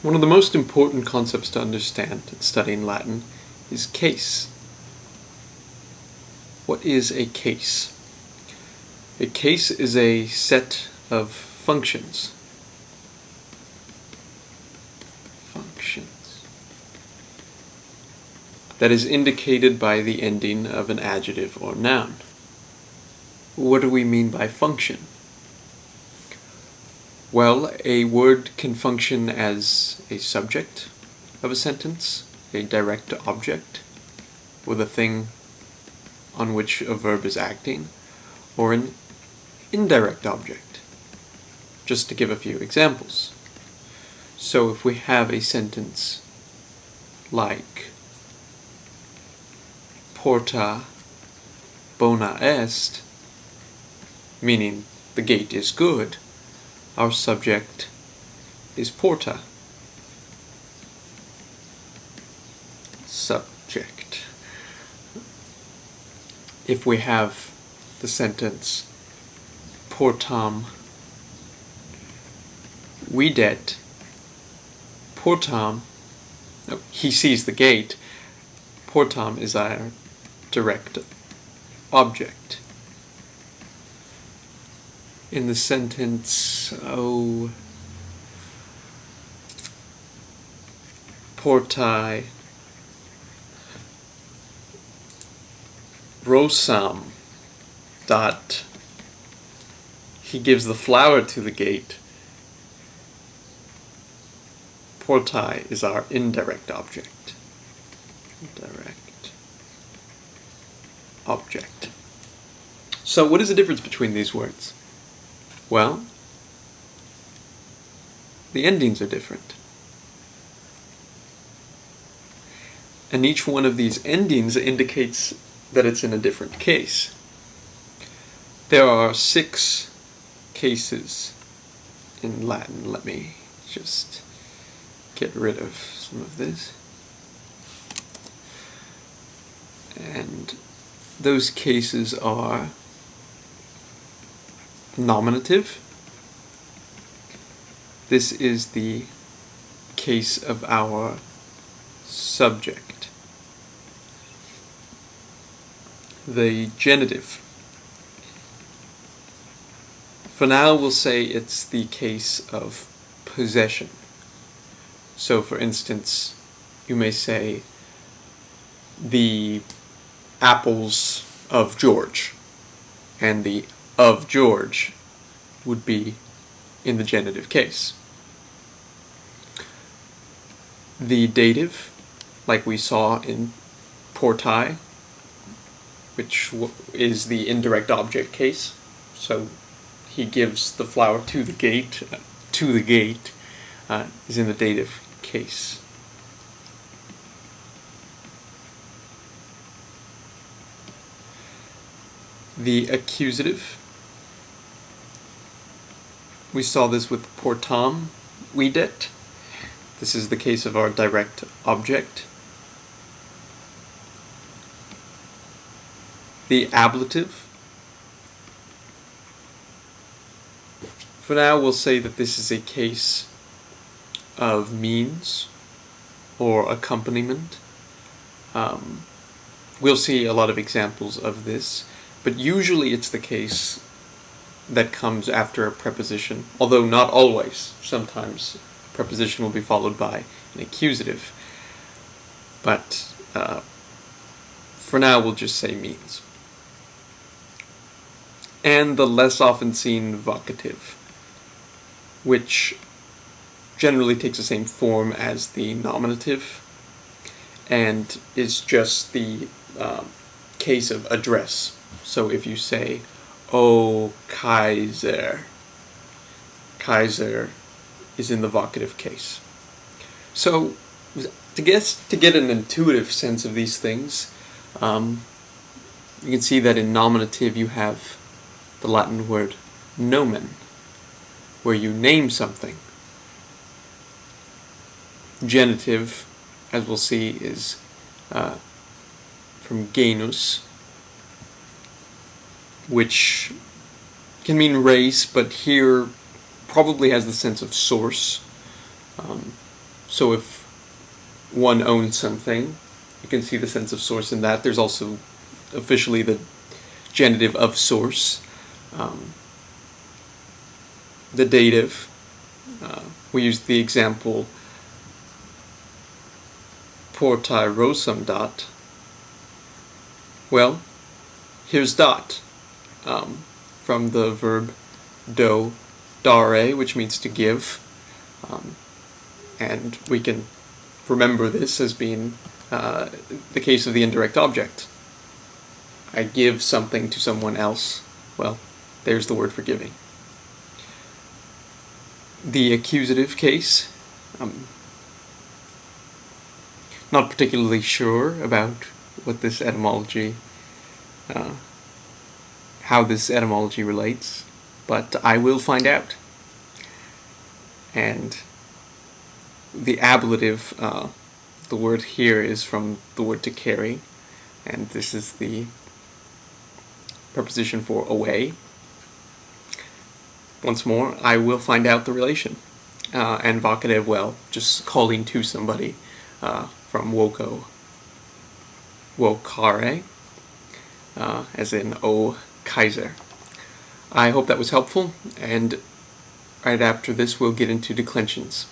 One of the most important concepts to understand in studying Latin is case. What is a case? A case is a set of functions. That is indicated by the ending of an adjective or noun. What do we mean by function? Well, a word can function as a subject of a sentence, a direct object, with a thing on which a verb is acting, or an indirect object, just to give a few examples. So if we have a sentence like porta bona est, meaning the gate is good, our subject is porta. Subject. If we have the sentence portam videt, portam, he sees the gate, portam is our direct object. In the sentence, portai rosam, dot, he gives the flower to the gate. Portai is our indirect object. Indirect object. So what is the difference between these words? Well, the endings are different. And each one of these endings indicates that it's in a different case. There are 6 cases in Latin. Let me just get rid of some of this. And those cases are nominative. This is the case of our subject. The genitive. For now, we'll say it's the case of possession. So, for instance, you may say, the apples of George, and the of George would be in the genitive case. The dative, like we saw in portai, which is the indirect object case, so he gives the flower to the gate, is in the dative case. The accusative, we saw this with portam videt. This is the case of our direct object. The ablative, for now we'll say that this is a case of means or accompaniment. We'll see a lot of examples of this, but usually it's the case that comes after a preposition, although not always. Sometimes a preposition will be followed by an accusative, but for now we'll just say means. And the less often seen vocative, which generally takes the same form as the nominative and is just the case of address. So if you say, "O Kaiser," Kaiser is in the vocative case. So to get an intuitive sense of these things, you can see that in nominative you have the Latin word nomen, where you name something. Genitive, as we'll see, is from genus, which can mean race, but here probably has the sense of source. So if one owns something, you can see the sense of source in that. There's also officially the genitive of source. The dative, we use the example portai rosam dot. Well, here's dot, from the verb do dare, which means to give, and we can remember this as being the case of the indirect object. I give something to someone else. Well, there's the word for giving. The accusative case, I'm not particularly sure about what this etymology, how this etymology relates, but I will find out. And the ablative, the word here is from the word to carry, and this is the preposition for away. Once more, I will find out the relation. And vocative, well, just calling to somebody, from woco, wocare, as in O Kaiser. I hope that was helpful, and right after this we'll get into declensions.